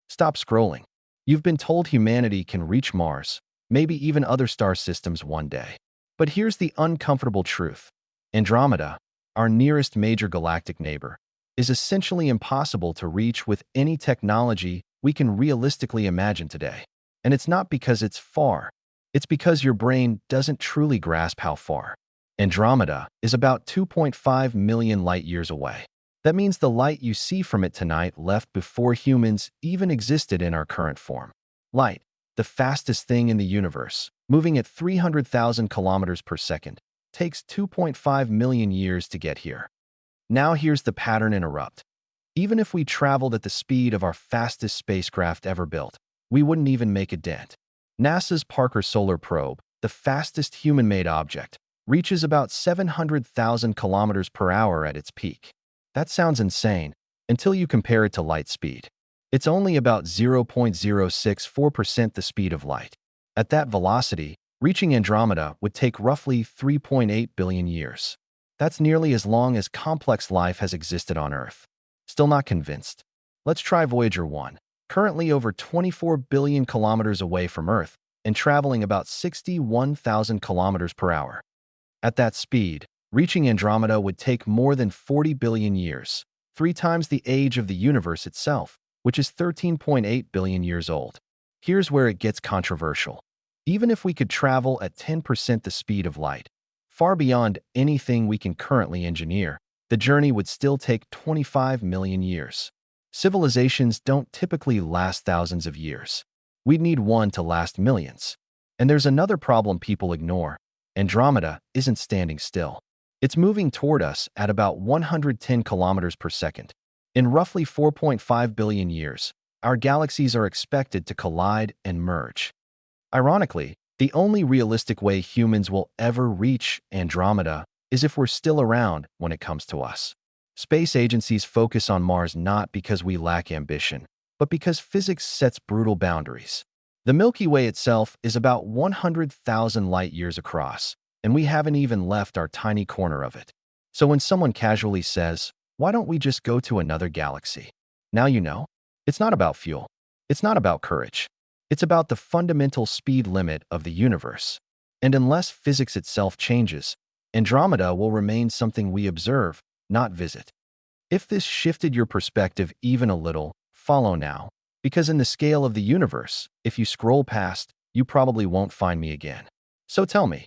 Stop scrolling. You've been told humanity can reach Mars, maybe even other star systems one day. But here's the uncomfortable truth. Andromeda, our nearest major galactic neighbor, is essentially impossible to reach with any technology we can realistically imagine today. And it's not because it's far. It's because your brain doesn't truly grasp how far. Andromeda is about 2.5 million light-years away. That means the light you see from it tonight left before humans even existed in our current form. Light, the fastest thing in the universe, moving at 300,000 kilometers per second, takes 2.5 million years to get here. Now here's the pattern interrupt. Even if we traveled at the speed of our fastest spacecraft ever built, we wouldn't even make a dent. NASA's Parker Solar Probe, the fastest human-made object, reaches about 700,000 kilometers per hour at its peak. That sounds insane until you compare it to light speed. It's only about 0.064% the speed of light. At that velocity, reaching Andromeda would take roughly 3.8 billion years. That's nearly as long as complex life has existed on Earth. Still not convinced? Let's try Voyager 1, currently over 24 billion kilometers away from Earth and traveling about 61,000 kilometers per hour. At that speed, reaching Andromeda would take more than 40 billion years, 3 times the age of the universe itself, which is 13.8 billion years old. Here's where it gets controversial. Even if we could travel at 10% the speed of light, far beyond anything we can currently engineer, the journey would still take 25 million years. Civilizations don't typically last thousands of years. We'd need one to last millions. And there's another problem people ignore. Andromeda isn't standing still. It's moving toward us at about 110 kilometers per second. In roughly 4.5 billion years, our galaxies are expected to collide and merge. Ironically, the only realistic way humans will ever reach Andromeda is if we're still around when it comes to us. Space agencies focus on Mars not because we lack ambition, but because physics sets brutal boundaries. The Milky Way itself is about 100,000 light-years across, and we haven't even left our tiny corner of it. So when someone casually says, "Why don't we just go to another galaxy?" Now you know. It's not about fuel. It's not about courage. It's about the fundamental speed limit of the universe. And unless physics itself changes, Andromeda will remain something we observe, not visit. If this shifted your perspective even a little, follow now. Because in the scale of the universe, if you scroll past, you probably won't find me again. So tell me,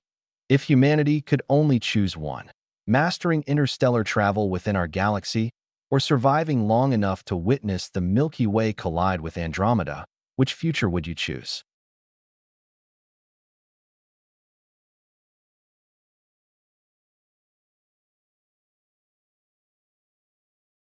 if humanity could only choose one, mastering interstellar travel within our galaxy, or surviving long enough to witness the Milky Way collide with Andromeda, which future would you choose?